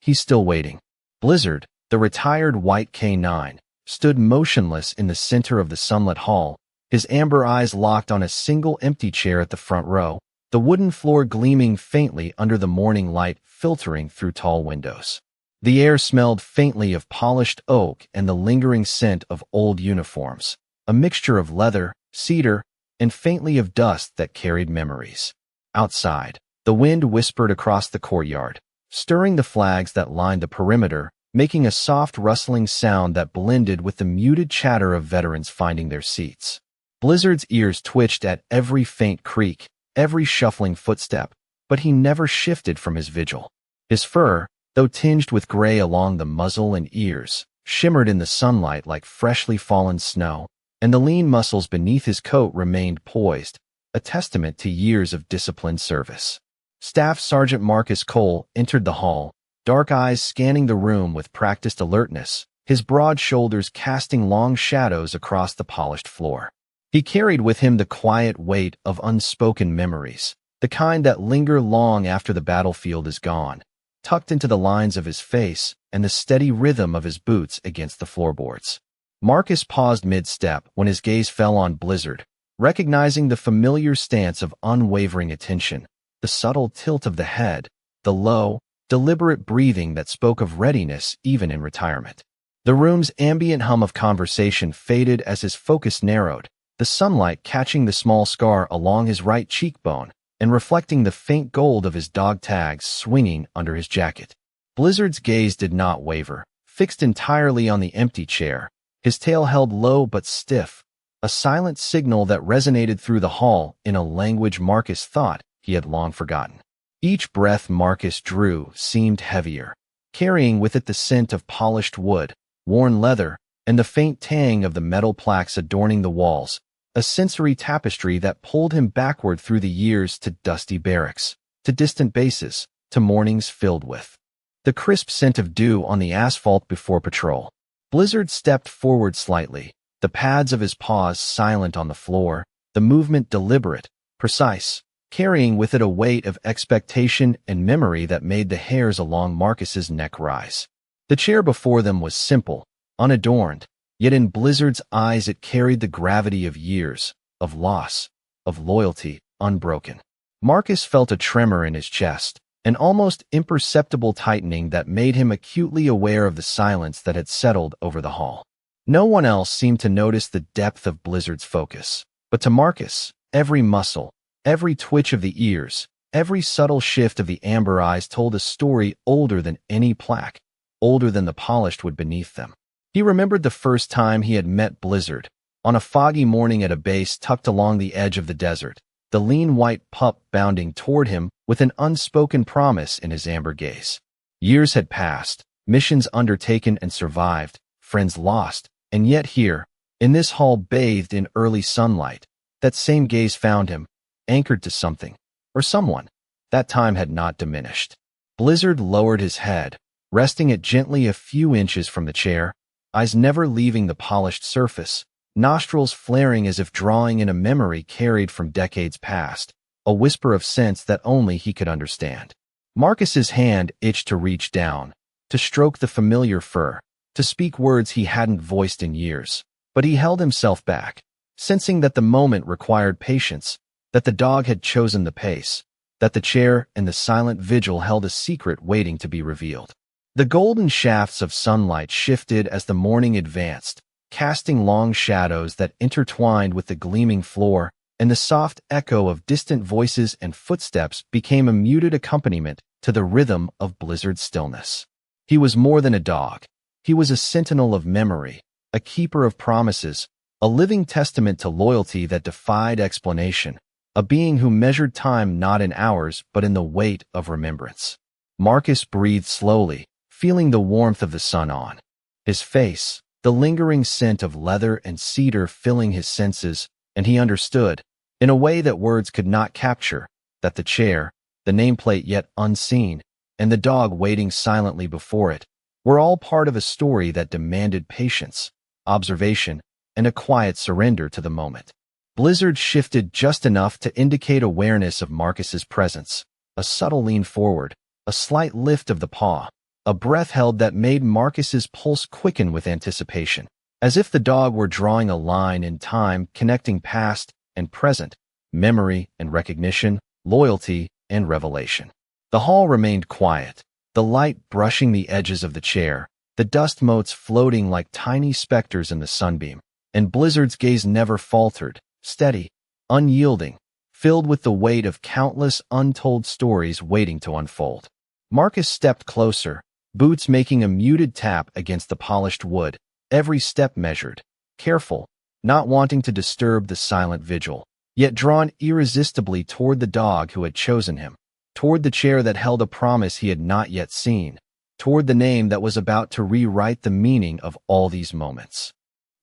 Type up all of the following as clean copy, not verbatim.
He's still waiting. Blizzard, the retired white K9, stood motionless in the center of the sunlit hall, his amber eyes locked on a single empty chair at the front row, the wooden floor gleaming faintly under the morning light filtering through tall windows. The air smelled faintly of polished oak and the lingering scent of old uniforms, a mixture of leather, cedar, and faintly of dust that carried memories. Outside, the wind whispered across the courtyard, stirring the flags that lined the perimeter, making a soft rustling sound that blended with the muted chatter of veterans finding their seats. Blizzard's ears twitched at every faint creak, every shuffling footstep, but he never shifted from his vigil. His fur, though tinged with gray along the muzzle and ears, shimmered in the sunlight like freshly fallen snow, and the lean muscles beneath his coat remained poised, a testament to years of disciplined service. Staff Sergeant Marcus Cole entered the hall, dark eyes scanning the room with practiced alertness, his broad shoulders casting long shadows across the polished floor. He carried with him the quiet weight of unspoken memories, the kind that linger long after the battlefield is gone, tucked into the lines of his face and the steady rhythm of his boots against the floorboards. Marcus paused mid-step when his gaze fell on Blizzard, recognizing the familiar stance of unwavering attention, the subtle tilt of the head, the low, deliberate breathing that spoke of readiness even in retirement. The room's ambient hum of conversation faded as his focus narrowed, the sunlight catching the small scar along his right cheekbone and reflecting the faint gold of his dog tags swinging under his jacket. Blizzard's gaze did not waver, fixed entirely on the empty chair, his tail held low but stiff, a silent signal that resonated through the hall in a language Marcus thought he had long forgotten. Each breath Marcus drew seemed heavier, carrying with it the scent of polished wood, worn leather, and the faint tang of the metal plaques adorning the walls, a sensory tapestry that pulled him backward through the years to dusty barracks, to distant bases, to mornings filled with the crisp scent of dew on the asphalt before patrol. Blizzard stepped forward slightly, the pads of his paws silent on the floor, the movement deliberate, precise, carrying with it a weight of expectation and memory that made the hairs along Marcus's neck rise. The chair before them was simple, unadorned, yet in Blizzard's eyes it carried the gravity of years, of loss, of loyalty, unbroken. Marcus felt a tremor in his chest, an almost imperceptible tightening that made him acutely aware of the silence that had settled over the hall. No one else seemed to notice the depth of Blizzard's focus, but to Marcus, every muscle, every twitch of the ears, every subtle shift of the amber eyes told a story older than any plaque, older than the polished wood beneath them. He remembered the first time he had met Blizzard, on a foggy morning at a base tucked along the edge of the desert, the lean white pup bounding toward him with an unspoken promise in his amber gaze. Years had passed, missions undertaken and survived, friends lost, and yet here, in this hall bathed in early sunlight, that same gaze found him, anchored to something, or someone. That time had not diminished. Blizzard lowered his head, resting it gently a few inches from the chair, eyes never leaving the polished surface, nostrils flaring as if drawing in a memory carried from decades past, a whisper of sense that only he could understand. Marcus's hand itched to reach down, to stroke the familiar fur, to speak words he hadn't voiced in years, but he held himself back, sensing that the moment required patience, that the dog had chosen the pace, that the chair and the silent vigil held a secret waiting to be revealed. The golden shafts of sunlight shifted as the morning advanced, casting long shadows that intertwined with the gleaming floor, and the soft echo of distant voices and footsteps became a muted accompaniment to the rhythm of Blizzard's stillness. He was more than a dog. He was a sentinel of memory, a keeper of promises, a living testament to loyalty that defied explanation, a being who measured time not in hours but in the weight of remembrance. Marcus breathed slowly, feeling the warmth of the sun on his face, the lingering scent of leather and cedar filling his senses, and he understood, in a way that words could not capture, that the chair, the nameplate yet unseen, and the dog waiting silently before it, were all part of a story that demanded patience, observation, and a quiet surrender to the moment. Blizzard shifted just enough to indicate awareness of Marcus's presence, a subtle lean forward, a slight lift of the paw, a breath held that made Marcus's pulse quicken with anticipation, as if the dog were drawing a line in time connecting past and present, memory and recognition, loyalty and revelation. The hall remained quiet, the light brushing the edges of the chair, the dust motes floating like tiny specters in the sunbeam, and Blizzard's gaze never faltered, steady, unyielding, filled with the weight of countless untold stories waiting to unfold. Marcus stepped closer, boots making a muted tap against the polished wood, every step measured, careful, not wanting to disturb the silent vigil, yet drawn irresistibly toward the dog who had chosen him, toward the chair that held a promise he had not yet seen, toward the name that was about to rewrite the meaning of all these moments.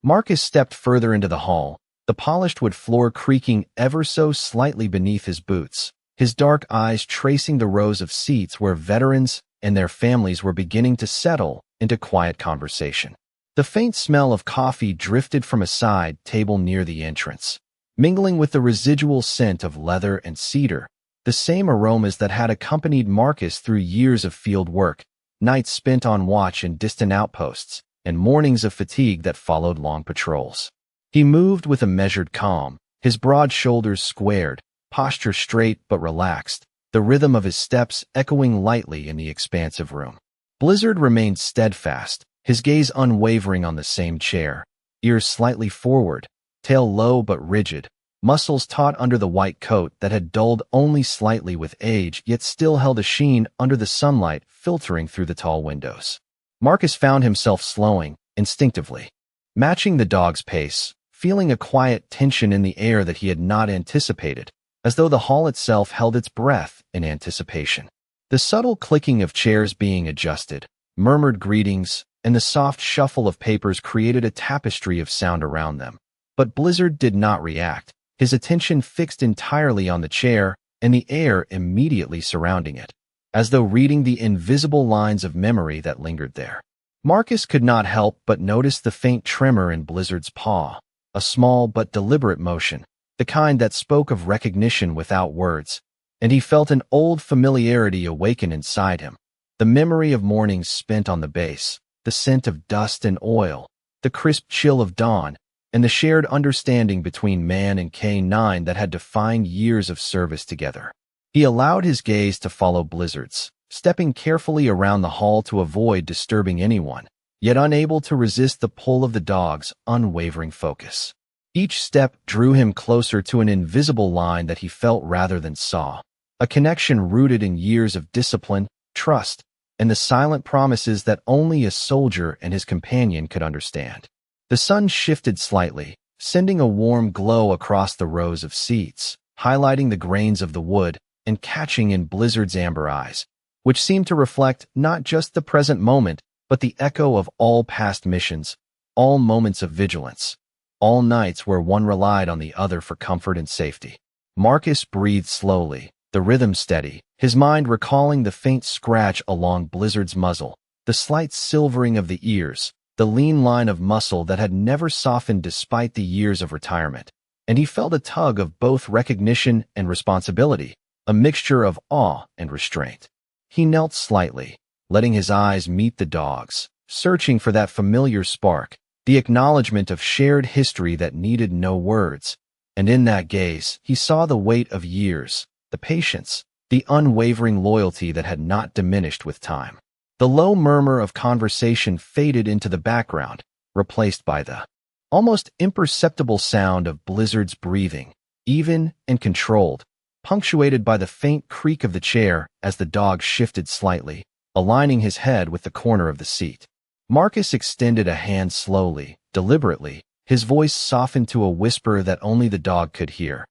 Marcus stepped further into the hall, the polished wood floor creaking ever so slightly beneath his boots, his dark eyes tracing the rows of seats where veterans and their families were beginning to settle into quiet conversation. The faint smell of coffee drifted from a side table near the entrance, mingling with the residual scent of leather and cedar, the same aromas that had accompanied Marcus through years of field work, nights spent on watch in distant outposts, and mornings of fatigue that followed long patrols. He moved with a measured calm, his broad shoulders squared, posture straight but relaxed, the rhythm of his steps echoing lightly in the expansive room. Blizzard remained steadfast, his gaze unwavering on the same chair, ears slightly forward, tail low but rigid, muscles taut under the white coat that had dulled only slightly with age yet still held a sheen under the sunlight filtering through the tall windows. Marcus found himself slowing, instinctively, matching the dog's pace, feeling a quiet tension in the air that he had not anticipated, as though the hall itself held its breath in anticipation. The subtle clicking of chairs being adjusted, murmured greetings, and the soft shuffle of papers created a tapestry of sound around them. But Blizzard did not react, his attention fixed entirely on the chair and the air immediately surrounding it, as though reading the invisible lines of memory that lingered there. Marcus could not help but notice the faint tremor in Blizzard's paw, a small but deliberate motion, the kind that spoke of recognition without words, and he felt an old familiarity awaken inside him, the memory of mornings spent on the base, the scent of dust and oil, the crisp chill of dawn, and the shared understanding between man and K9 that had defined years of service together. He allowed his gaze to follow Blizzard's, stepping carefully around the hall to avoid disturbing anyone, yet unable to resist the pull of the dog's unwavering focus. Each step drew him closer to an invisible line that he felt rather than saw, a connection rooted in years of discipline, trust, and the silent promises that only a soldier and his companion could understand. The sun shifted slightly, sending a warm glow across the rows of seats, highlighting the grains of the wood and catching in Blizzard's amber eyes, which seemed to reflect not just the present moment, but the echo of all past missions, all moments of vigilance, all nights where one relied on the other for comfort and safety. Marcus breathed slowly, the rhythm steady, his mind recalling the faint scratch along Blizzard's muzzle, the slight silvering of the ears, the lean line of muscle that had never softened despite the years of retirement, and he felt a tug of both recognition and responsibility, a mixture of awe and restraint. He knelt slightly, letting his eyes meet the dog's, searching for that familiar spark, the acknowledgement of shared history that needed no words, and in that gaze he saw the weight of years, the patience, the unwavering loyalty that had not diminished with time. The low murmur of conversation faded into the background, replaced by the almost imperceptible sound of Blizzard's breathing, even and controlled, punctuated by the faint creak of the chair as the dog shifted slightly, aligning his head with the corner of the seat. Marcus extended a hand slowly, deliberately, his voice softened to a whisper that only the dog could hear.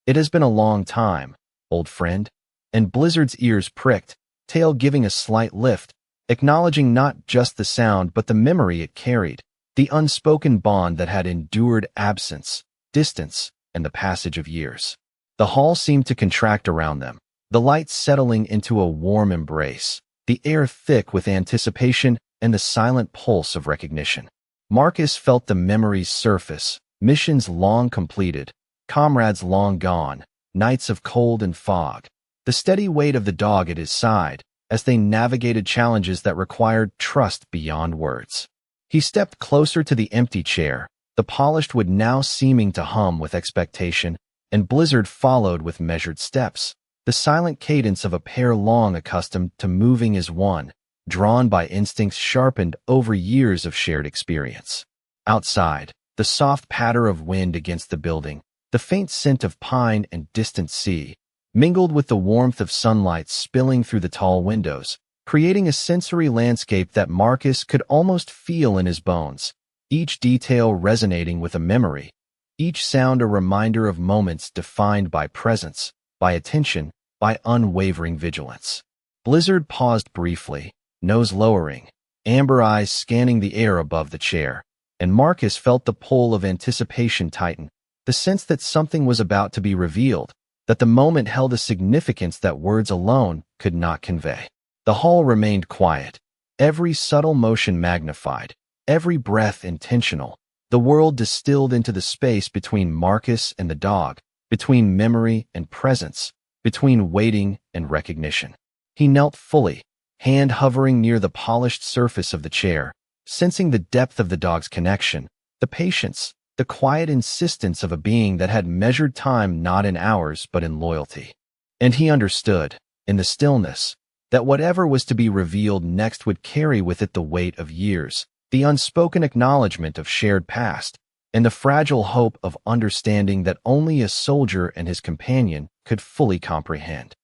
"It has been a long time, old friend," and Blizzard's ears pricked, tail giving a slight lift, acknowledging not just the sound but the memory it carried, the unspoken bond that had endured absence, distance, and the passage of years. The hall seemed to contract around them, the light settling into a warm embrace, the air thick with anticipation and the silent pulse of recognition. Marcus felt the memories surface, missions long completed, comrades long gone, nights of cold and fog, the steady weight of the dog at his side, as they navigated challenges that required trust beyond words. He stepped closer to the empty chair, the polished wood now seeming to hum with expectation, and Blizzard followed with measured steps, the silent cadence of a pair long accustomed to moving as one, drawn by instincts sharpened over years of shared experience. Outside, the soft patter of wind against the building, the faint scent of pine and distant sea, mingled with the warmth of sunlight spilling through the tall windows, creating a sensory landscape that Marcus could almost feel in his bones, each detail resonating with a memory, each sound a reminder of moments defined by presence, by attention, by unwavering vigilance. Blizzard paused briefly, nose lowering, amber eyes scanning the air above the chair, and Marcus felt the pull of anticipation tighten, the sense that something was about to be revealed, that the moment held a significance that words alone could not convey. The hall remained quiet, every subtle motion magnified, every breath intentional, the world distilled into the space between Marcus and the dog, between memory and presence, between waiting and recognition. He knelt fully, hand hovering near the polished surface of the chair, sensing the depth of the dog's connection, the patience, the quiet insistence of a being that had measured time not in hours but in loyalty. And he understood, in the stillness, that whatever was to be revealed next would carry with it the weight of years, the unspoken acknowledgement of shared past, and the fragile hope of understanding that only a soldier and his companion could fully comprehend.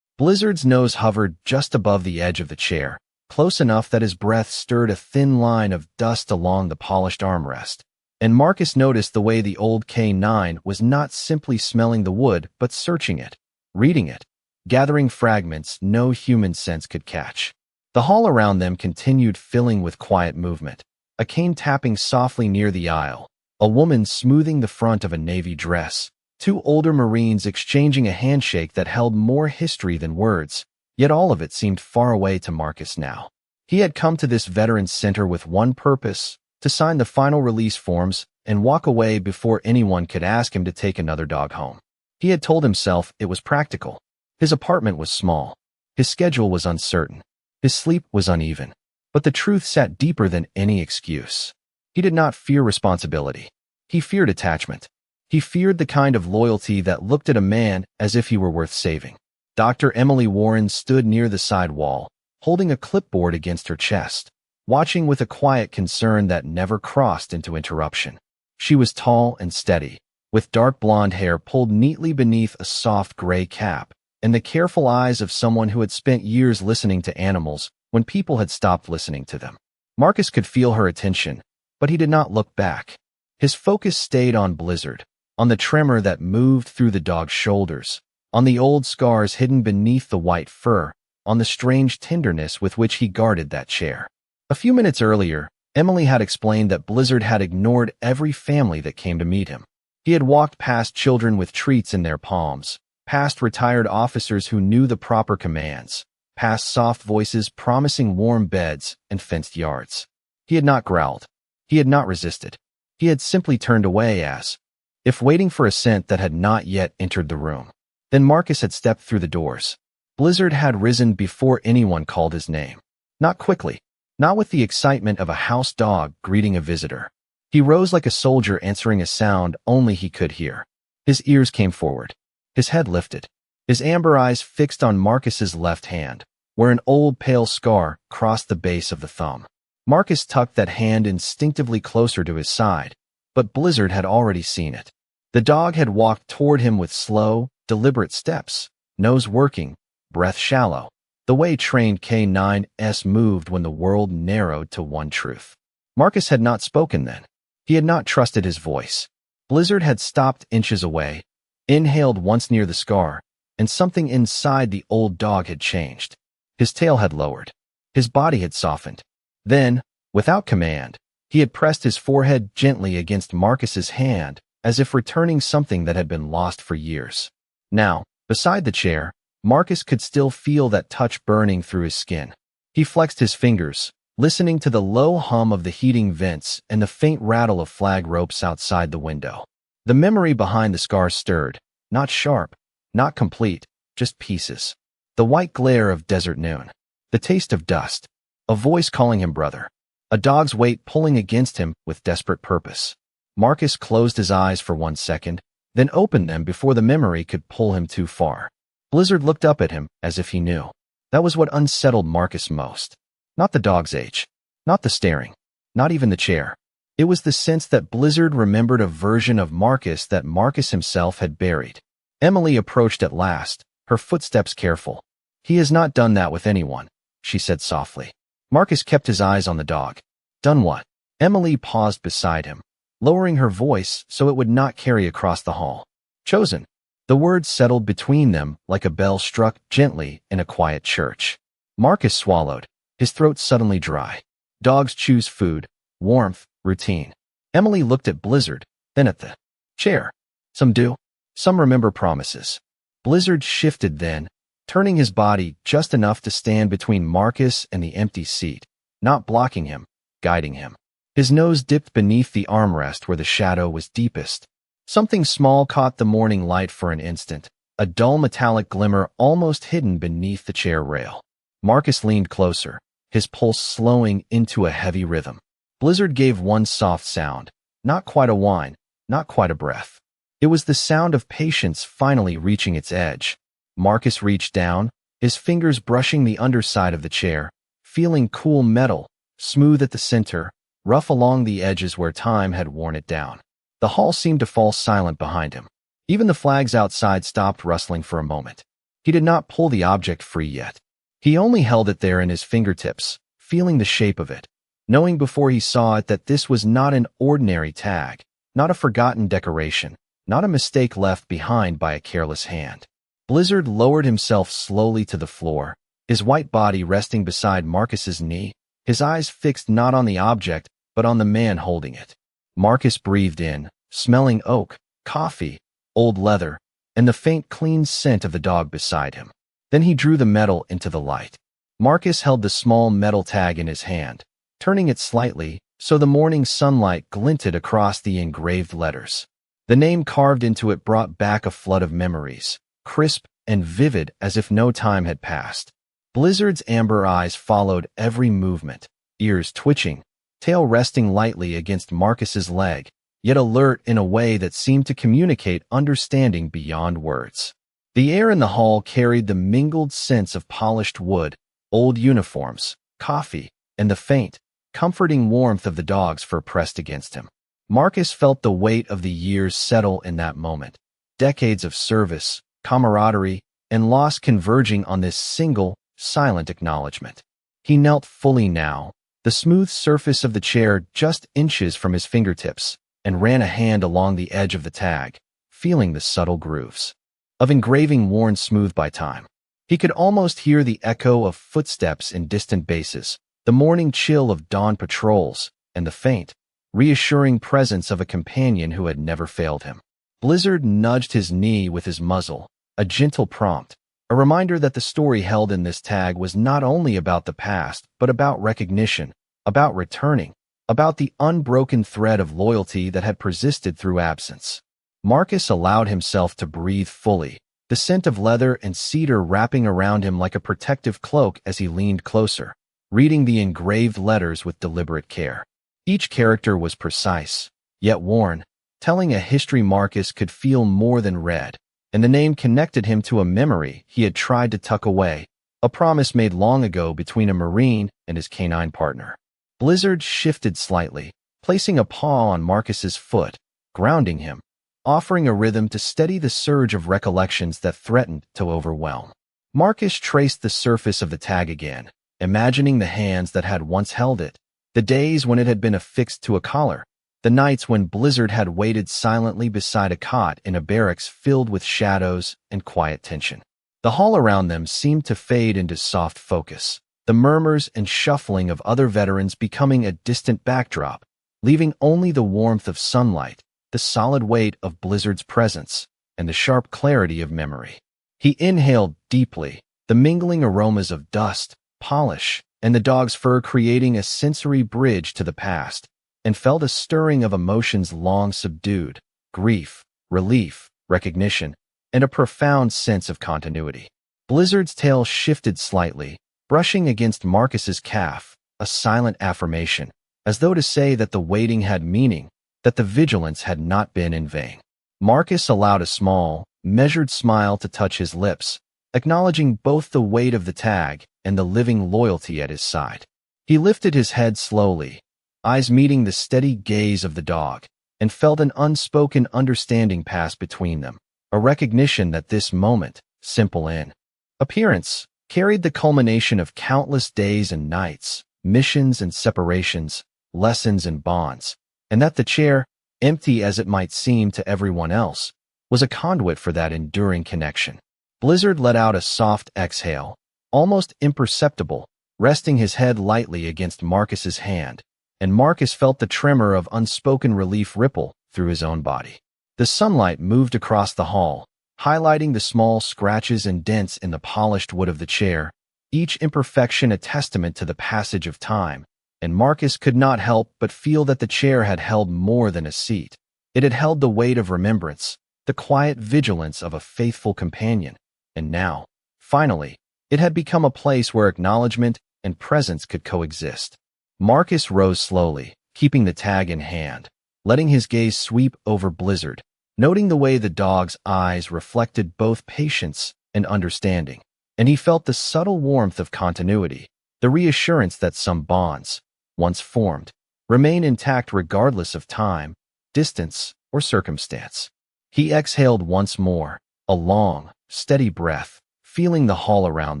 Blizzard's nose hovered just above the edge of the chair, close enough that his breath stirred a thin line of dust along the polished armrest. And Marcus noticed the way the old K9 was not simply smelling the wood, but searching it, reading it, gathering fragments no human sense could catch. The hall around them continued filling with quiet movement, a cane tapping softly near the aisle, a woman smoothing the front of a navy dress, two older Marines exchanging a handshake that held more history than words, yet all of it seemed far away to Marcus now. He had come to this veterans center with one purpose: to sign the final release forms and walk away before anyone could ask him to take another dog home. He had told himself it was practical. His apartment was small. His schedule was uncertain. His sleep was uneven. But the truth sat deeper than any excuse. He did not fear responsibility. He feared attachment. He feared the kind of loyalty that looked at a man as if he were worth saving. Dr. Emily Warren stood near the side wall, holding a clipboard against her chest, watching with a quiet concern that never crossed into interruption. She was tall and steady, with dark blonde hair pulled neatly beneath a soft gray cap, and the careful eyes of someone who had spent years listening to animals when people had stopped listening to them. Marcus could feel her attention, but he did not look back. His focus stayed on Blizzard, on the tremor that moved through the dog's shoulders, on the old scars hidden beneath the white fur, on the strange tenderness with which he guarded that chair. A few minutes earlier, Emily had explained that Blizzard had ignored every family that came to meet him. He had walked past children with treats in their palms, past retired officers who knew the proper commands, past soft voices promising warm beds and fenced yards. He had not growled. He had not resisted. He had simply turned away as if waiting for a scent that had not yet entered the room. Then Marcus had stepped through the doors. Blizzard had risen before anyone called his name. Not quickly. Not with the excitement of a house dog greeting a visitor. He rose like a soldier answering a sound only he could hear. His ears came forward. His head lifted. His amber eyes fixed on Marcus's left hand, where an old pale scar crossed the base of the thumb. Marcus tucked that hand instinctively closer to his side, but Blizzard had already seen it. The dog had walked toward him with slow, deliberate steps, nose working, breath shallow, the way trained K9s moved when the world narrowed to one truth. Marcus had not spoken then. He had not trusted his voice. Blizzard had stopped inches away, inhaled once near the scar, and something inside the old dog had changed. His tail had lowered. His body had softened. Then, without command, he had pressed his forehead gently against Marcus's hand, as if returning something that had been lost for years. Now, beside the chair, Marcus could still feel that touch burning through his skin. He flexed his fingers, listening to the low hum of the heating vents and the faint rattle of flag ropes outside the window. The memory behind the scar stirred, not sharp, not complete, just pieces. The white glare of desert noon. The taste of dust. A voice calling him brother. A dog's weight pulling against him with desperate purpose. Marcus closed his eyes for 1 second, then opened them before the memory could pull him too far. Blizzard looked up at him as if he knew. That was what unsettled Marcus most. Not the dog's age. Not the staring. Not even the chair. It was the sense that Blizzard remembered a version of Marcus that Marcus himself had buried. Emily approached at last, her footsteps careful. "He has not done that with anyone," she said softly. Marcus kept his eyes on the dog. "Done what?" Emily paused beside him, lowering her voice so it would not carry across the hall. "Chosen." The words settled between them like a bell struck gently in a quiet church. Marcus swallowed, his throat suddenly dry. Dogs choose food, warmth, routine. Emily looked at Blizzard, then at the chair. Some do. Some remember promises. Blizzard shifted then, turning his body just enough to stand between Marcus and the empty seat, not blocking him, guiding him. His nose dipped beneath the armrest where the shadow was deepest. Something small caught the morning light for an instant, a dull metallic glimmer almost hidden beneath the chair rail. Marcus leaned closer, his pulse slowing into a heavy rhythm. Blizzard gave one soft sound, not quite a whine, not quite a breath. It was the sound of patience finally reaching its edge. Marcus reached down, his fingers brushing the underside of the chair, feeling cool metal, smooth at the center, rough along the edges where time had worn it down. The hall seemed to fall silent behind him. Even the flags outside stopped rustling for a moment. He did not pull the object free yet. He only held it there in his fingertips, feeling the shape of it, knowing before he saw it that this was not an ordinary tag, not a forgotten decoration, not a mistake left behind by a careless hand. Blizzard lowered himself slowly to the floor, his white body resting beside Marcus's knee, his eyes fixed not on the object, but on the man holding it. Marcus breathed in, smelling oak, coffee, old leather, and the faint clean scent of the dog beside him. Then he drew the metal into the light. Marcus held the small metal tag in his hand, turning it slightly so the morning sunlight glinted across the engraved letters. The name carved into it brought back a flood of memories, crisp and vivid as if no time had passed. Blizzard's amber eyes followed every movement, ears twitching, tail resting lightly against Marcus's leg, yet alert in a way that seemed to communicate understanding beyond words. The air in the hall carried the mingled sense of polished wood, old uniforms, coffee, and the faint, comforting warmth of the dog's fur pressed against him. Marcus felt the weight of the years settle in that moment, decades of service, camaraderie, and loss converging on this single, silent acknowledgement. He knelt fully now, the smooth surface of the chair just inches from his fingertips, and ran a hand along the edge of the tag, feeling the subtle grooves of engraving worn smooth by time. He could almost hear the echo of footsteps in distant bases, the morning chill of dawn patrols, and the faint, reassuring presence of a companion who had never failed him. Blizzard nudged his knee with his muzzle, a gentle prompt, a reminder that the story held in this tag was not only about the past, but about recognition, about returning, about the unbroken thread of loyalty that had persisted through absence. Marcus allowed himself to breathe fully, the scent of leather and cedar wrapping around him like a protective cloak as he leaned closer, reading the engraved letters with deliberate care. Each character was precise, yet worn, telling a history Marcus could feel more than read, and the name connected him to a memory he had tried to tuck away, a promise made long ago between a Marine and his canine partner. Blizzard shifted slightly, placing a paw on Marcus's foot, grounding him, offering a rhythm to steady the surge of recollections that threatened to overwhelm. Marcus traced the surface of the tag again, imagining the hands that had once held it, the days when it had been affixed to a collar, the nights when Blizzard had waited silently beside a cot in a barracks filled with shadows and quiet tension. The hall around them seemed to fade into soft focus, the murmurs and shuffling of other veterans becoming a distant backdrop, leaving only the warmth of sunlight, the solid weight of Blizzard's presence, and the sharp clarity of memory. He inhaled deeply, the mingling aromas of dust, polish, and the dog's fur creating a sensory bridge to the past, and felt a stirring of emotions long subdued, grief, relief, recognition, and a profound sense of continuity. Blizzard's tail shifted slightly, brushing against Marcus's calf, a silent affirmation, as though to say that the waiting had meaning, that the vigilance had not been in vain. Marcus allowed a small, measured smile to touch his lips, acknowledging both the weight of the tag and the living loyalty at his side. He lifted his head slowly, eyes meeting the steady gaze of the dog, and felt an unspoken understanding pass between them, a recognition that this moment, simple in appearance, carried the culmination of countless days and nights, missions and separations, lessons and bonds, and that the chair, empty as it might seem to everyone else, was a conduit for that enduring connection. Blizzard let out a soft exhale, almost imperceptible, resting his head lightly against Marcus's hand, and Marcus felt the tremor of unspoken relief ripple through his own body. The sunlight moved across the hall, highlighting the small scratches and dents in the polished wood of the chair, each imperfection a testament to the passage of time, and Marcus could not help but feel that the chair had held more than a seat. It had held the weight of remembrance, the quiet vigilance of a faithful companion, and now, finally, it had become a place where acknowledgement and presence could coexist. Marcus rose slowly, keeping the tag in hand, letting his gaze sweep over Blizzard, noting the way the dog's eyes reflected both patience and understanding, and he felt the subtle warmth of continuity, the reassurance that some bonds, once formed, remain intact regardless of time, distance, or circumstance. He exhaled once more, a long, steady breath, feeling the hall around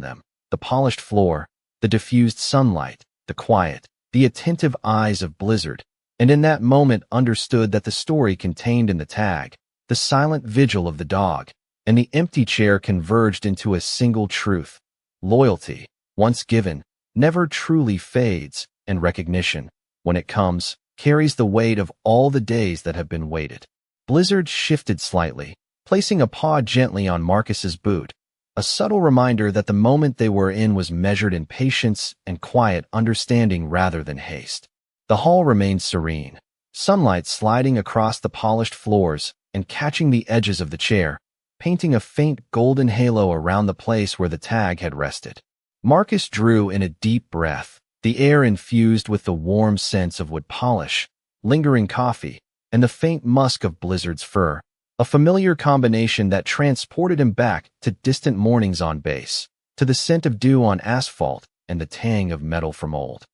them, the polished floor, the diffused sunlight, the quiet, the attentive eyes of Blizzard, and in that moment understood that the story contained in the tag, the silent vigil of the dog, and the empty chair converged into a single truth. Loyalty, once given, never truly fades, and recognition, when it comes, carries the weight of all the days that have been waited. Blizzard shifted slightly, placing a paw gently on Marcus's boot, a subtle reminder that the moment they were in was measured in patience and quiet understanding rather than haste. The hall remained serene, sunlight sliding across the polished floors and catching the edges of the chair, painting a faint golden halo around the place where the tag had rested. Marcus drew in a deep breath, the air infused with the warm scents of wood polish, lingering coffee, and the faint musk of Blizzard's fur, a familiar combination that transported him back to distant mornings on base, to the scent of dew on asphalt and the tang of metal from old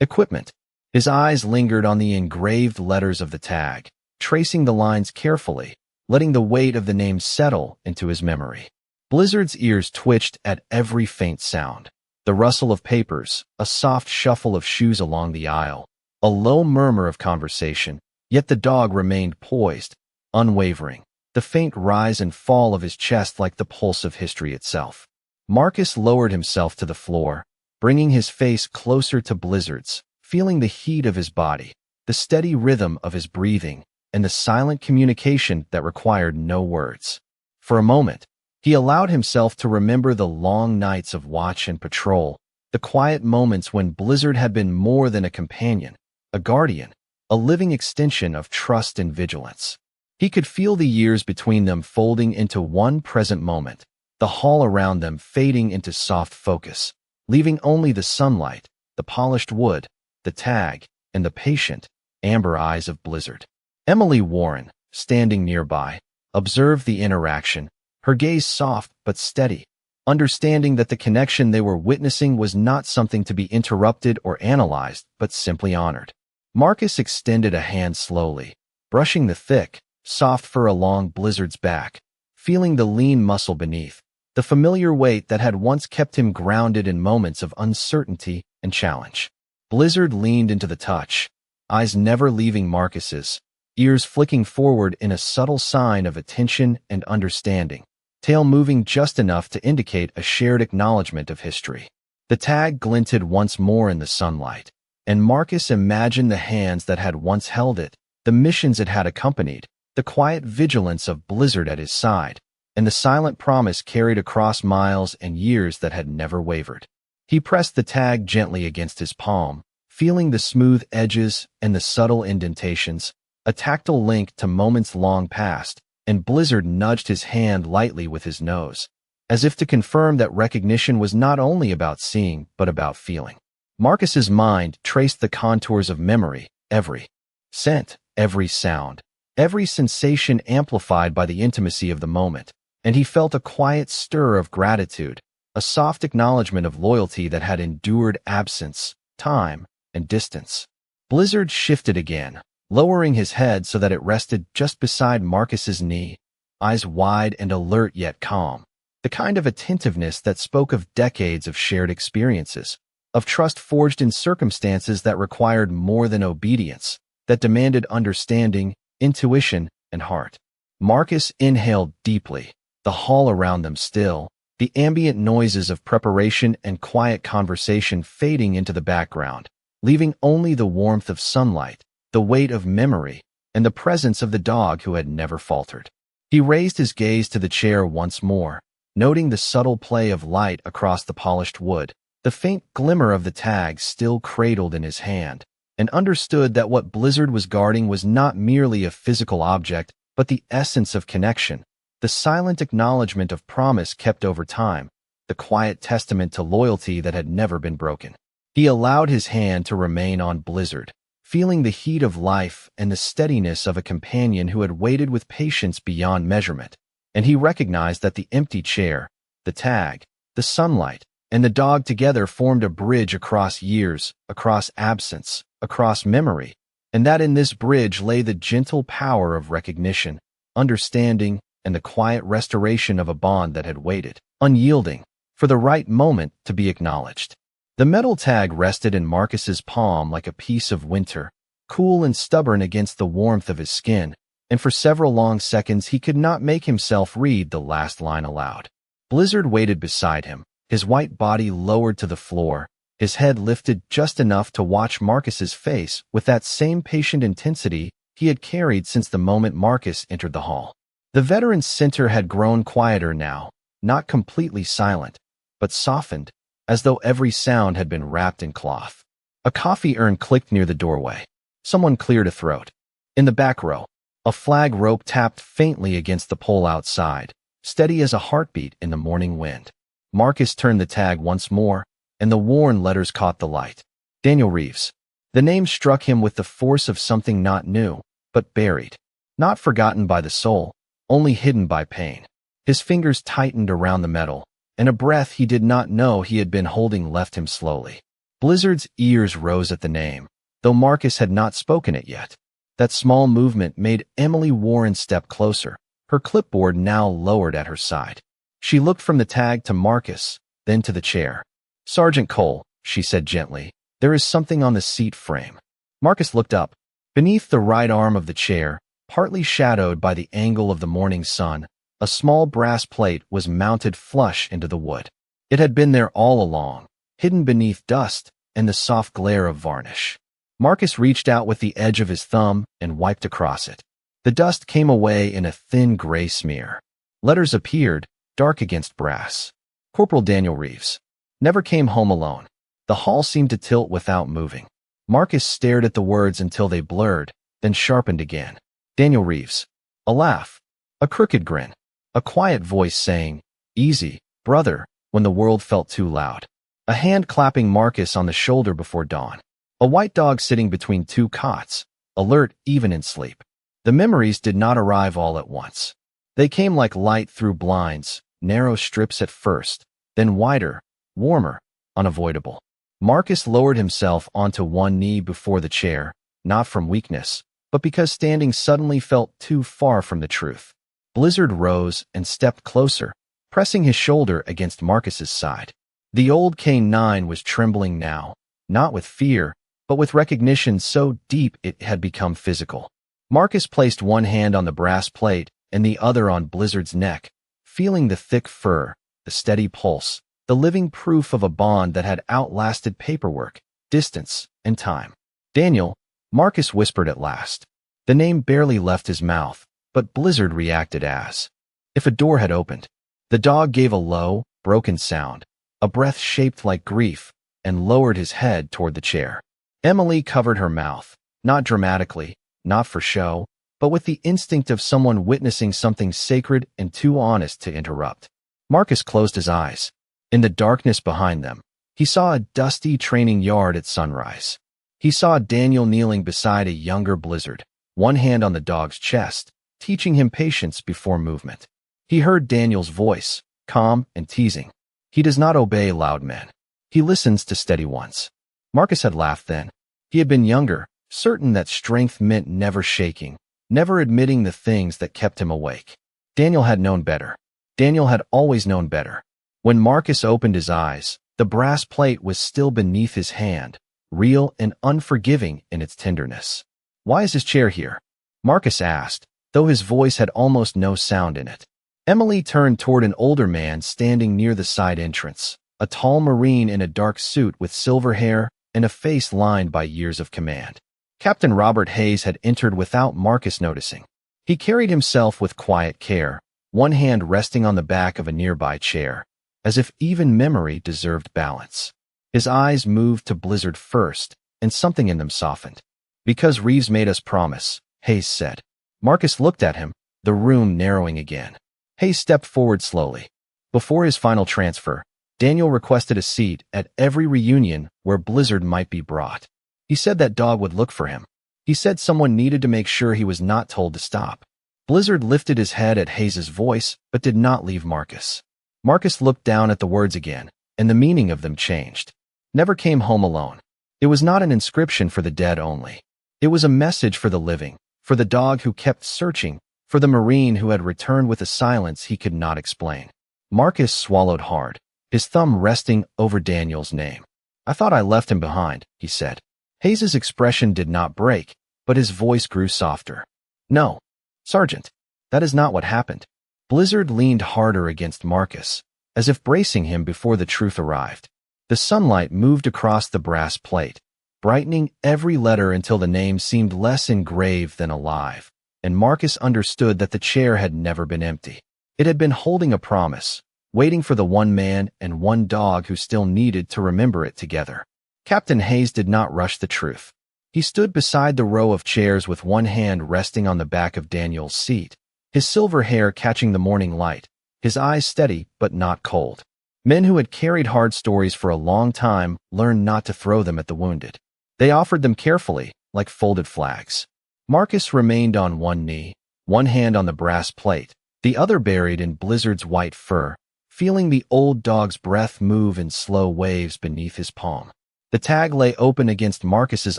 equipment. His eyes lingered on the engraved letters of the tag, tracing the lines carefully, letting the weight of the name settle into his memory. Blizzard's ears twitched at every faint sound. The rustle of papers, a soft shuffle of shoes along the aisle, a low murmur of conversation, yet the dog remained poised, unwavering, the faint rise and fall of his chest like the pulse of history itself. Marcus lowered himself to the floor, bringing his face closer to Blizzard's, feeling the heat of his body, the steady rhythm of his breathing, and the silent communication that required no words. For a moment, he allowed himself to remember the long nights of watch and patrol, the quiet moments when Blizzard had been more than a companion, a guardian, a living extension of trust and vigilance. He could feel the years between them folding into one present moment, the hall around them fading into soft focus, leaving only the sunlight, the polished wood, the tag, and the patient, amber eyes of Blizzard. Emily Warren, standing nearby, observed the interaction, her gaze soft but steady, understanding that the connection they were witnessing was not something to be interrupted or analyzed, but simply honored. Marcus extended a hand slowly, brushing the thick, soft fur along Blizzard's back, feeling the lean muscle beneath, the familiar weight that had once kept him grounded in moments of uncertainty and challenge. Blizzard leaned into the touch, eyes never leaving Marcus's, ears flicking forward in a subtle sign of attention and understanding, tail moving just enough to indicate a shared acknowledgement of history. The tag glinted once more in the sunlight, and Marcus imagined the hands that had once held it, the missions it had accompanied, the quiet vigilance of Blizzard at his side, and the silent promise carried across miles and years that had never wavered. He pressed the tag gently against his palm, feeling the smooth edges and the subtle indentations, a tactile link to moments long past, and Blizzard nudged his hand lightly with his nose, as if to confirm that recognition was not only about seeing, but about feeling. Marcus's mind traced the contours of memory, every scent, every sound, every sensation amplified by the intimacy of the moment, and he felt a quiet stir of gratitude, a soft acknowledgement of loyalty that had endured absence, time, and distance. Blizzard shifted again, lowering his head so that it rested just beside Marcus's knee, eyes wide and alert yet calm, the kind of attentiveness that spoke of decades of shared experiences, of trust forged in circumstances that required more than obedience, that demanded understanding, intuition, and heart. Marcus inhaled deeply, the hall around them still, the ambient noises of preparation and quiet conversation fading into the background, leaving only the warmth of sunlight, the weight of memory, and the presence of the dog who had never faltered. He raised his gaze to the chair once more, noting the subtle play of light across the polished wood, the faint glimmer of the tag still cradled in his hand, and understood that what Blizzard was guarding was not merely a physical object, but the essence of connection, the silent acknowledgement of promise kept over time, the quiet testament to loyalty that had never been broken. He allowed his hand to remain on Blizzard, feeling the heat of life and the steadiness of a companion who had waited with patience beyond measurement, and he recognized that the empty chair, the tag, the sunlight, and the dog together formed a bridge across years, across absence, across memory, and that in this bridge lay the gentle power of recognition, understanding, and the quiet restoration of a bond that had waited, unyielding, for the right moment to be acknowledged. The metal tag rested in Marcus's palm like a piece of winter, cool and stubborn against the warmth of his skin, and for several long seconds he could not make himself read the last line aloud. Blizzard waited beside him, his white body lowered to the floor, his head lifted just enough to watch Marcus's face with that same patient intensity he had carried since the moment Marcus entered the hall. The veteran's center had grown quieter now, not completely silent, but softened, as though every sound had been wrapped in cloth. A coffee urn clicked near the doorway. Someone cleared a throat. In the back row, a flag rope tapped faintly against the pole outside, steady as a heartbeat in the morning wind. Marcus turned the tag once more, and the worn letters caught the light. Daniel Reeves. The name struck him with the force of something not new, but buried. Not forgotten by the soul, only hidden by pain. His fingers tightened around the metal, and a breath he did not know he had been holding left him slowly. Blizzard's ears rose at the name, though Marcus had not spoken it yet. That small movement made Emily Warren step closer, her clipboard now lowered at her side. She looked from the tag to Marcus, then to the chair. "Sergeant Cole," she said gently, "there is something on the seat frame." Marcus looked up. Beneath the right arm of the chair, partly shadowed by the angle of the morning sun, a small brass plate was mounted flush into the wood. It had been there all along, hidden beneath dust and the soft glare of varnish. Marcus reached out with the edge of his thumb and wiped across it. The dust came away in a thin gray smear. Letters appeared, dark against brass. Corporal Daniel Reeves. Never came home alone. The hall seemed to tilt without moving. Marcus stared at the words until they blurred, then sharpened again. Daniel Reeves. A laugh. A crooked grin. A quiet voice saying, "Easy, brother," when the world felt too loud. A hand clapping Marcus on the shoulder before dawn. A white dog sitting between two cots, alert even in sleep. The memories did not arrive all at once. They came like light through blinds, narrow strips at first, then wider, warmer, unavoidable. Marcus lowered himself onto one knee before the chair, not from weakness, but because standing suddenly felt too far from the truth. Blizzard rose and stepped closer, pressing his shoulder against Marcus's side. The old K9 was trembling now, not with fear, but with recognition so deep it had become physical. Marcus placed one hand on the brass plate and the other on Blizzard's neck, feeling the thick fur, the steady pulse, the living proof of a bond that had outlasted paperwork, distance, and time. "Daniel," Marcus whispered at last. The name barely left his mouth, but Blizzard reacted as if a door had opened. The dog gave a low, broken sound, a breath shaped like grief, and lowered his head toward the chair. Emily covered her mouth, not dramatically, not for show, but with the instinct of someone witnessing something sacred and too honest to interrupt. Marcus closed his eyes. In the darkness behind them, he saw a dusty training yard at sunrise. He saw Daniel kneeling beside a younger Blizzard, one hand on the dog's chest, teaching him patience before movement. He heard Daniel's voice, calm and teasing. He does not obey loud men. He listens to steady ones. Marcus had laughed then. He had been younger, certain that strength meant never shaking, never admitting the things that kept him awake. Daniel had known better. Daniel had always known better. When Marcus opened his eyes, the brass plate was still beneath his hand, real and unforgiving in its tenderness. "Why is his chair here?" Marcus asked, though his voice had almost no sound in it. Emily turned toward an older man standing near the side entrance, a tall Marine in a dark suit with silver hair and a face lined by years of command. Captain Robert Hayes had entered without Marcus noticing. He carried himself with quiet care, one hand resting on the back of a nearby chair, as if even memory deserved balance. His eyes moved to Blizzard first, and something in them softened. "Because Reeves made us promise," Hayes said. Marcus looked at him, the room narrowing again. Hayes stepped forward slowly. Before his final transfer, Daniel requested a seat at every reunion where Blizzard might be brought. He said that dog would look for him. He said someone needed to make sure he was not told to stop. Blizzard lifted his head at Hayes's voice, but did not leave Marcus. Marcus looked down at the words again, and the meaning of them changed. "Never came home alone." It was not an inscription for the dead only. It was a message for the living, for the dog who kept searching, for the Marine who had returned with a silence he could not explain. Marcus swallowed hard, his thumb resting over Daniel's name. "I thought I left him behind," he said. Hayes's expression did not break, but his voice grew softer. "No, Sergeant, that is not what happened." Blizzard leaned harder against Marcus, as if bracing him before the truth arrived. The sunlight moved across the brass plate, brightening every letter until the name seemed less engraved than alive, and Marcus understood that the chair had never been empty. It had been holding a promise, waiting for the one man and one dog who still needed to remember it together. Captain Hayes did not rush the truth. He stood beside the row of chairs with one hand resting on the back of Daniel's seat, his silver hair catching the morning light, his eyes steady but not cold. Men who had carried hard stories for a long time learned not to throw them at the wounded. They offered them carefully, like folded flags. Marcus remained on one knee, one hand on the brass plate, the other buried in Blizzard's white fur, feeling the old dog's breath move in slow waves beneath his palm. The tag lay open against Marcus's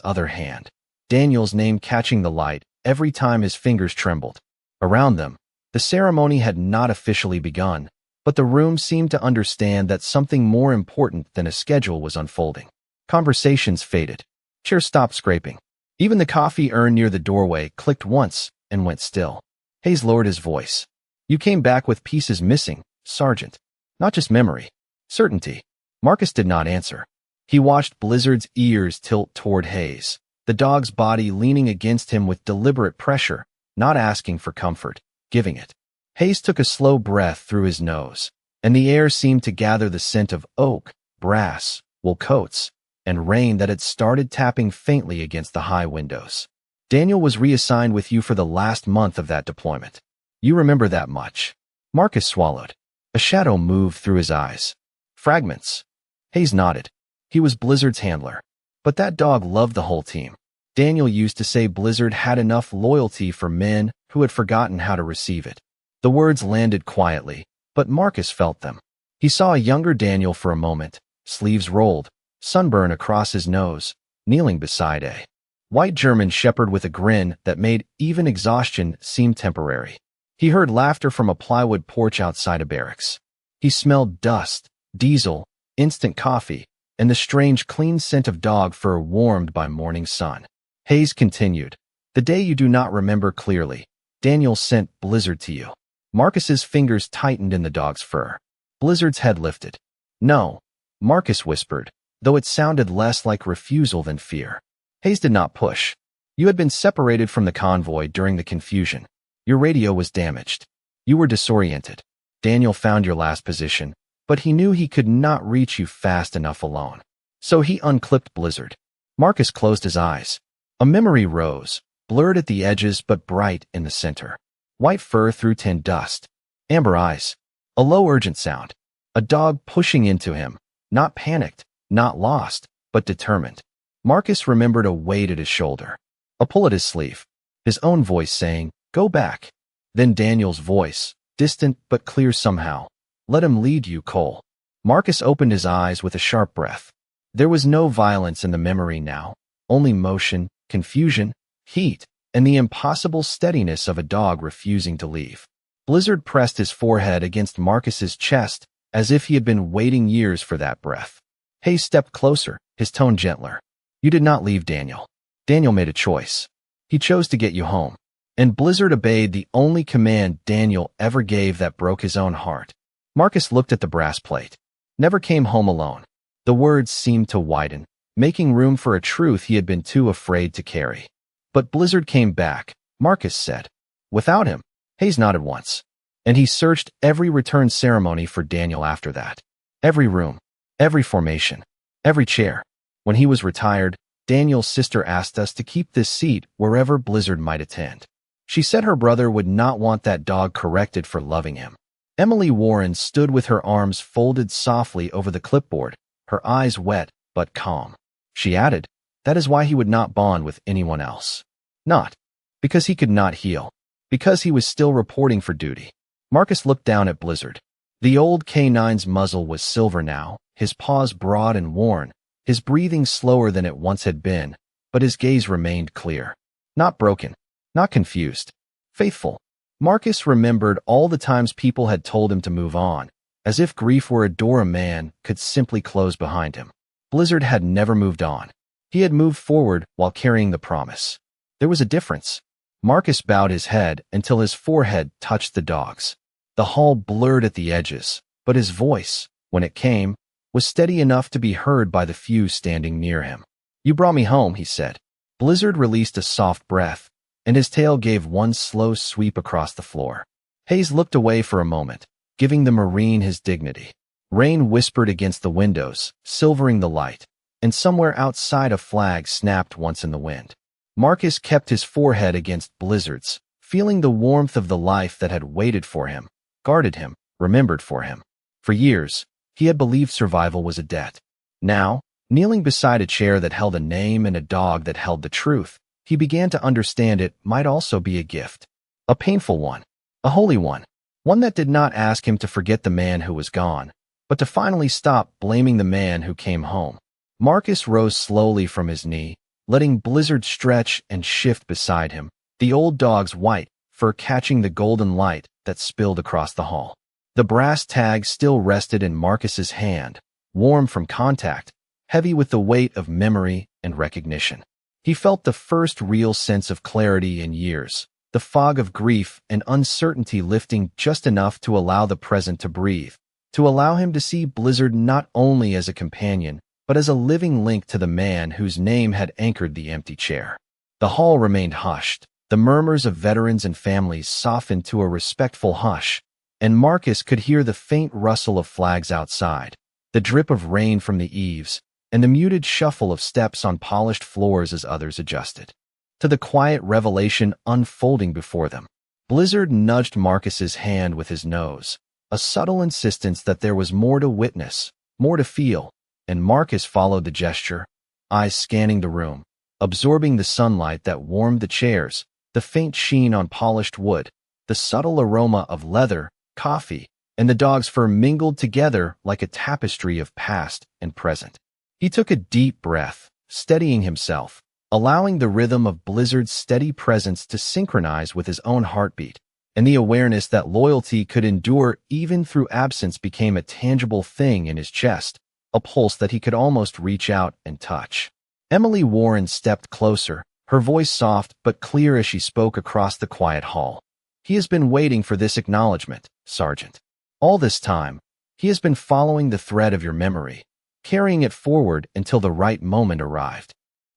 other hand, Daniel's name catching the light every time his fingers trembled. Around them, the ceremony had not officially begun, but the room seemed to understand that something more important than a schedule was unfolding. Conversations faded. Chairs stopped scraping. Even the coffee urn near the doorway clicked once and went still. Hayes lowered his voice. "You came back with pieces missing, Sergeant. Not just memory. Certainty." Marcus did not answer. He watched Blizzard's ears tilt toward Hayes, the dog's body leaning against him with deliberate pressure, not asking for comfort, giving it. Hayes took a slow breath through his nose, and the air seemed to gather the scent of oak, brass, wool coats, and rain that had started tapping faintly against the high windows. "Daniel was reassigned with you for the last month of that deployment. You remember that much." Marcus swallowed. A shadow moved through his eyes. "Fragments." Hayes nodded. He was Blizzard's handler. But that dog loved the whole team. Daniel used to say Blizzard had enough loyalty for men who had forgotten how to receive it. The words landed quietly, but Marcus felt them. He saw a younger Daniel for a moment, sleeves rolled, sunburn across his nose, kneeling beside a white German shepherd with a grin that made even exhaustion seem temporary. He heard laughter from a plywood porch outside a barracks. He smelled dust, diesel, instant coffee, and the strange clean scent of dog fur warmed by morning sun. Hayes continued. "The day you do not remember clearly, Daniel sent Blizzard to you." Marcus's fingers tightened in the dog's fur. Blizzard's head lifted. "No," Marcus whispered, though it sounded less like refusal than fear. Hayes did not push. "You had been separated from the convoy during the confusion. Your radio was damaged. You were disoriented. Daniel found your last position, but he knew he could not reach you fast enough alone. So he unclipped Blizzard." Marcus closed his eyes. A memory rose, blurred at the edges but bright in the center. White fur through tin dust. Amber eyes. A low, urgent sound. A dog pushing into him, not panicked, not lost, but determined. Marcus remembered a weight at his shoulder, a pull at his sleeve, his own voice saying, "Go back." Then Daniel's voice, distant but clear somehow. "Let him lead you, Cole." Marcus opened his eyes with a sharp breath. There was no violence in the memory now, only motion, confusion, heat, and the impossible steadiness of a dog refusing to leave. Blizzard pressed his forehead against Marcus's chest as if he had been waiting years for that breath. Hayes stepped closer, his tone gentler. "You did not leave Daniel. Daniel made a choice. He chose to get you home." And Blizzard obeyed the only command Daniel ever gave that broke his own heart. Marcus looked at the brass plate. "Never came home alone." The words seemed to widen, making room for a truth he had been too afraid to carry. "But Blizzard came back," Marcus said. "Without him." Hayes nodded once. "And he searched every return ceremony for Daniel after that. Every room, every formation, every chair. When he was retired, Daniel's sister asked us to keep this seat wherever Blizzard might attend. She said her brother would not want that dog corrected for loving him." Emily Warren stood with her arms folded softly over the clipboard, her eyes wet but calm. She added, "That is why he would not bond with anyone else. Not because he could not heal, because he was still reporting for duty." Marcus looked down at Blizzard. The old K9's muzzle was silver now, his paws broad and worn, his breathing slower than it once had been, but his gaze remained clear. Not broken, not confused, faithful. Marcus remembered all the times people had told him to move on, as if grief were a door a man could simply close behind him. Blizzard had never moved on. He had moved forward while carrying the promise. There was a difference. Marcus bowed his head until his forehead touched the dog's. The hall blurred at the edges, but his voice, when it came, was steady enough to be heard by the few standing near him. "You brought me home," he said. Blizzard released a soft breath, and his tail gave one slow sweep across the floor. Hayes looked away for a moment, giving the Marine his dignity. Rain whispered against the windows, silvering the light, and somewhere outside a flag snapped once in the wind. Marcus kept his forehead against Blizzard's, feeling the warmth of the life that had waited for him, guarded him, remembered for him. For years, he had believed survival was a debt. Now, kneeling beside a chair that held a name and a dog that held the truth, he began to understand it might also be a gift. A painful one, a holy one that did not ask him to forget the man who was gone, but to finally stop blaming the man who came home. Marcus rose slowly from his knee, letting Blizzard stretch and shift beside him, the old dog's white fur catching the golden light that spilled across the hall. The brass tag still rested in Marcus's hand, warm from contact, heavy with the weight of memory and recognition. He felt the first real sense of clarity in years, the fog of grief and uncertainty lifting just enough to allow the present to breathe, to allow him to see Blizzard not only as a companion, but as a living link to the man whose name had anchored the empty chair. The hall remained hushed, the murmurs of veterans and families softened to a respectful hush, and Marcus could hear the faint rustle of flags outside, the drip of rain from the eaves, and the muted shuffle of steps on polished floors as others adjusted to the quiet revelation unfolding before them. Blizzard nudged Marcus's hand with his nose, a subtle insistence that there was more to witness, more to feel, and Marcus followed the gesture, eyes scanning the room, absorbing the sunlight that warmed the chairs, the faint sheen on polished wood, the subtle aroma of leather, coffee, and the dog's fur mingled together like a tapestry of past and present. He took a deep breath, steadying himself, allowing the rhythm of Blizzard's steady presence to synchronize with his own heartbeat, and the awareness that loyalty could endure even through absence became a tangible thing in his chest, a pulse that he could almost reach out and touch. Emily Warren stepped closer, her voice soft but clear as she spoke across the quiet hall. "He has been waiting for this acknowledgement, Sergeant. All this time, he has been following the thread of your memory, carrying it forward until the right moment arrived."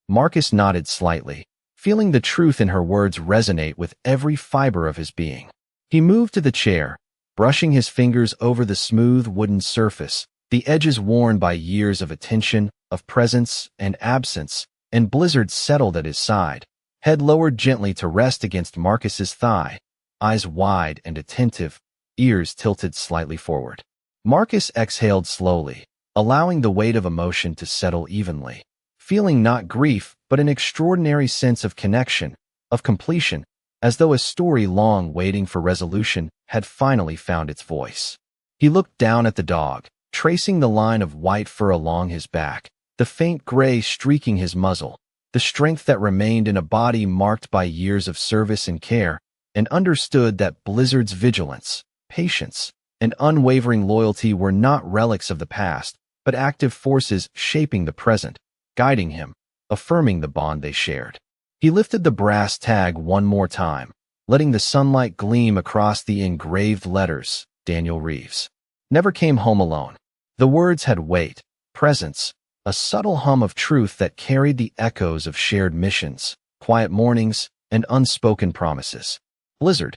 Marcus nodded slightly, feeling the truth in her words resonate with every fiber of his being. He moved to the chair, brushing his fingers over the smooth wooden surface, the edges worn by years of attention, of presence and absence, and Blizzard settled at his side, head lowered gently to rest against Marcus's thigh, eyes wide and attentive, ears tilted slightly forward. Marcus exhaled slowly, allowing the weight of emotion to settle evenly, feeling not grief but an extraordinary sense of connection, of completion, as though a story long waiting for resolution had finally found its voice. He looked down at the dog, tracing the line of white fur along his back, the faint gray streaking his muzzle, the strength that remained in a body marked by years of service and care, and understood that Blizzard's vigilance, patience, and unwavering loyalty were not relics of the past, but active forces shaping the present, guiding him, affirming the bond they shared. He lifted the brass tag one more time, letting the sunlight gleam across the engraved letters, Daniel Reeves. Never came home alone. The words had weight, presence, a subtle hum of truth that carried the echoes of shared missions, quiet mornings, and unspoken promises. Blizzard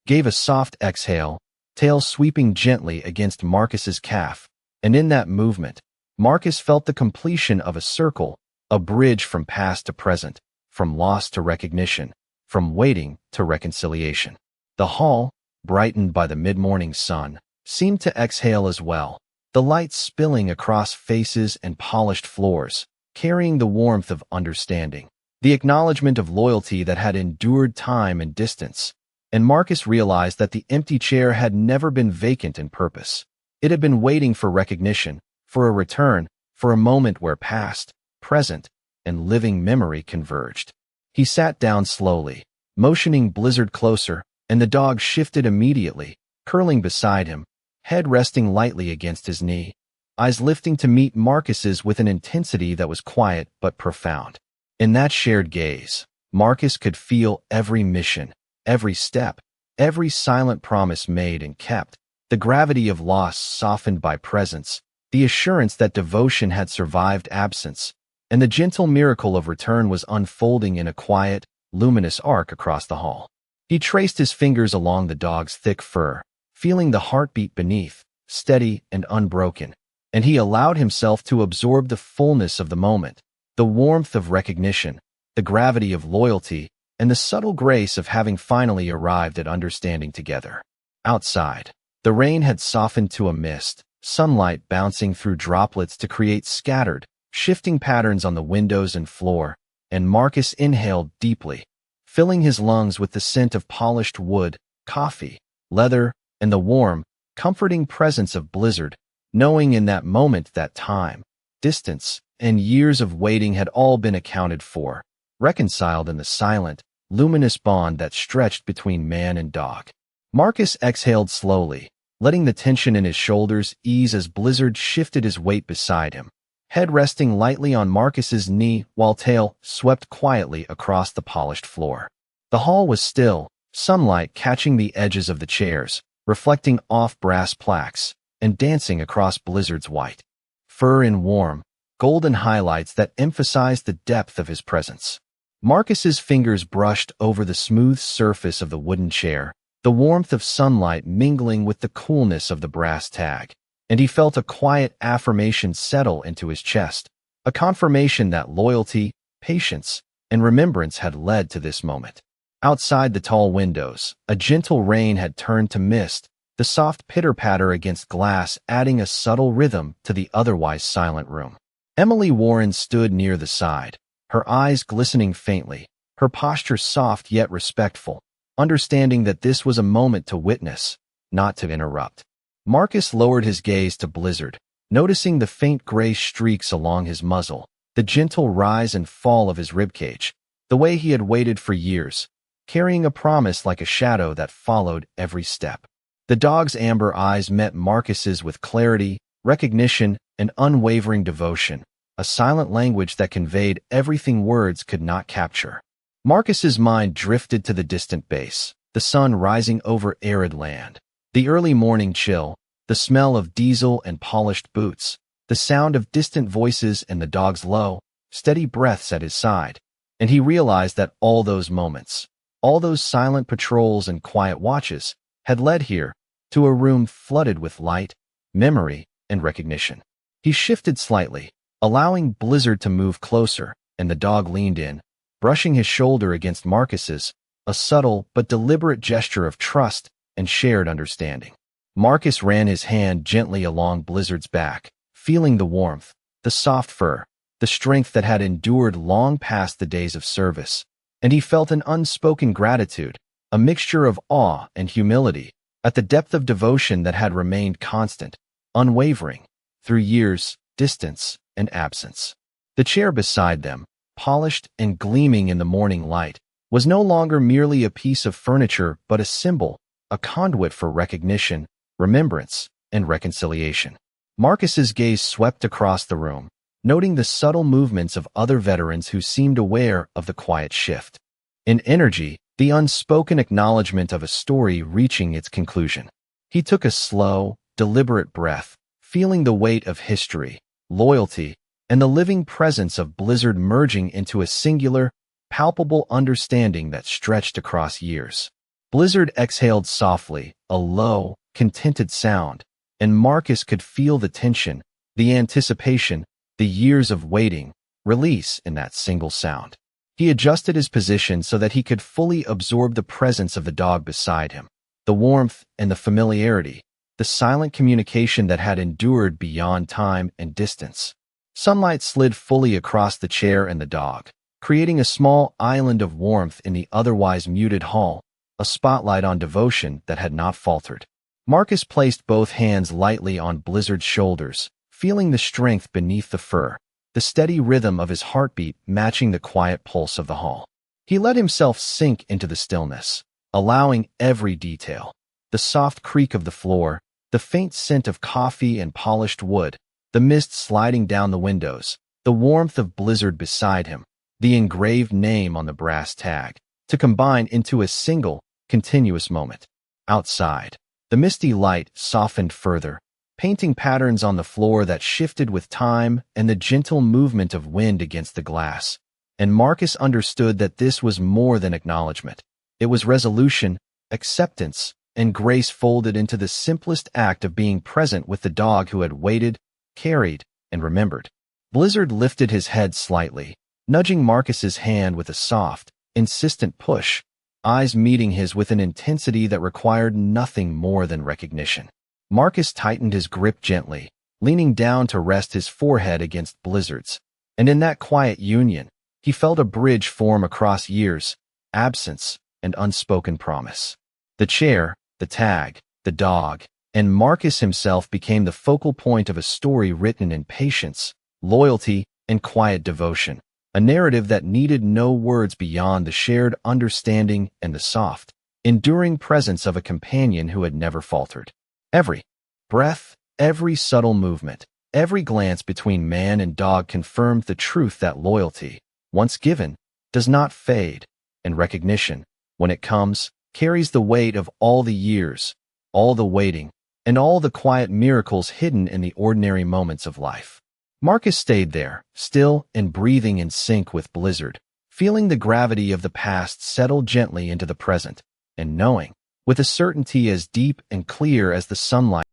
gave a soft exhale, tail sweeping gently against Marcus's calf, and in that movement, Marcus felt the completion of a circle, a bridge from past to present, from loss to recognition, from waiting to reconciliation. The hall, brightened by the mid-morning sun, seemed to exhale as well, the light spilling across faces and polished floors, carrying the warmth of understanding, the acknowledgement of loyalty that had endured time and distance. And Marcus realized that the empty chair had never been vacant in purpose. It had been waiting for recognition, for a return, for a moment where past, present, and living memory converged. He sat down slowly, motioning Blizzard closer, and the dog shifted immediately, curling beside him, head resting lightly against his knee, eyes lifting to meet Marcus's with an intensity that was quiet but profound. In that shared gaze, Marcus could feel every mission, every step, every silent promise made and kept, the gravity of loss softened by presence, the assurance that devotion had survived absence, and the gentle miracle of return was unfolding in a quiet, luminous arc across the hall. He traced his fingers along the dog's thick fur, feeling the heartbeat beneath, steady and unbroken, and he allowed himself to absorb the fullness of the moment, the warmth of recognition, the gravity of loyalty, and the subtle grace of having finally arrived at understanding together. Outside, the rain had softened to a mist, sunlight bouncing through droplets to create scattered, shifting patterns on the windows and floor, and Marcus inhaled deeply, filling his lungs with the scent of polished wood, coffee, leather, and the warm, comforting presence of Blizzard, knowing in that moment that time, distance, and years of waiting had all been accounted for, reconciled in the silent, luminous bond that stretched between man and dog. Marcus exhaled slowly, letting the tension in his shoulders ease as Blizzard shifted his weight beside him, head resting lightly on Marcus's knee while tail swept quietly across the polished floor. The hall was still, sunlight catching the edges of the chairs, reflecting off brass plaques, and dancing across Blizzard's white fur in warm, golden highlights that emphasized the depth of his presence. Marcus's fingers brushed over the smooth surface of the wooden chair, the warmth of sunlight mingling with the coolness of the brass tag, and he felt a quiet affirmation settle into his chest, a confirmation that loyalty, patience, and remembrance had led to this moment. Outside the tall windows, a gentle rain had turned to mist, the soft pitter-patter against glass adding a subtle rhythm to the otherwise silent room. Emily Warren stood near the side, her eyes glistening faintly, her posture soft yet respectful, understanding that this was a moment to witness, not to interrupt. Marcus lowered his gaze to Blizzard, noticing the faint gray streaks along his muzzle, the gentle rise and fall of his ribcage, the way he had waited for years, carrying a promise like a shadow that followed every step. The dog's amber eyes met Marcus's with clarity, recognition, and unwavering devotion, a silent language that conveyed everything words could not capture. Marcus's mind drifted to the distant base, the sun rising over arid land, the early morning chill, the smell of diesel and polished boots, the sound of distant voices and the dog's low, steady breaths at his side, and he realized that all those moments, all those silent patrols and quiet watches, had led here, to a room flooded with light, memory, and recognition. He shifted slightly, allowing Blizzard to move closer, and the dog leaned in, brushing his shoulder against Marcus's, a subtle but deliberate gesture of trust and shared understanding. Marcus ran his hand gently along Blizzard's back, feeling the warmth, the soft fur, the strength that had endured long past the days of service, and he felt an unspoken gratitude, a mixture of awe and humility, at the depth of devotion that had remained constant, unwavering, through years, distance, and absence. The chair beside them, polished and gleaming in the morning light, was no longer merely a piece of furniture but a symbol, a conduit for recognition, remembrance, and reconciliation. Marcus's gaze swept across the room, noting the subtle movements of other veterans who seemed aware of the quiet shift. In energy, the unspoken acknowledgement of a story reaching its conclusion. He took a slow, deliberate breath, feeling the weight of history, loyalty, and the living presence of Blizzard merging into a singular, palpable understanding that stretched across years. Blizzard exhaled softly, a low, contented sound, and Marcus could feel the tension, the anticipation, the years of waiting, release in that single sound. He adjusted his position so that he could fully absorb the presence of the dog beside him, the warmth and the familiarity, the silent communication that had endured beyond time and distance. Sunlight slid fully across the chair and the dog, creating a small island of warmth in the otherwise muted hall, a spotlight on devotion that had not faltered. Marcus placed both hands lightly on Blizzard's shoulders, feeling the strength beneath the fur, the steady rhythm of his heartbeat matching the quiet pulse of the hall. He let himself sink into the stillness, allowing every detail, the soft creak of the floor, the faint scent of coffee and polished wood, the mist sliding down the windows, the warmth of Blizzard beside him, the engraved name on the brass tag, to combine into a single, continuous moment. Outside, the misty light softened further, painting patterns on the floor that shifted with time and the gentle movement of wind against the glass. And Marcus understood that this was more than acknowledgement. It was resolution, acceptance, and grace folded into the simplest act of being present with the dog who had waited, carried, and remembered. Blizzard lifted his head slightly, nudging Marcus's hand with a soft, insistent push, eyes meeting his with an intensity that required nothing more than recognition. Marcus tightened his grip gently, leaning down to rest his forehead against Blizzard's, and in that quiet union, he felt a bridge form across years, absence, and unspoken promise. The chair, the tag, the dog, and Marcus himself became the focal point of a story written in patience, loyalty, and quiet devotion, a narrative that needed no words beyond the shared understanding and the soft, enduring presence of a companion who had never faltered. Every breath, every subtle movement, every glance between man and dog confirmed the truth that loyalty, once given, does not fade, and recognition, when it comes, carries the weight of all the years, all the waiting, and all the quiet miracles hidden in the ordinary moments of life. Marcus stayed there, still and breathing in sync with Blizzard, feeling the gravity of the past settle gently into the present, and knowing, with a certainty as deep and clear as the sunlight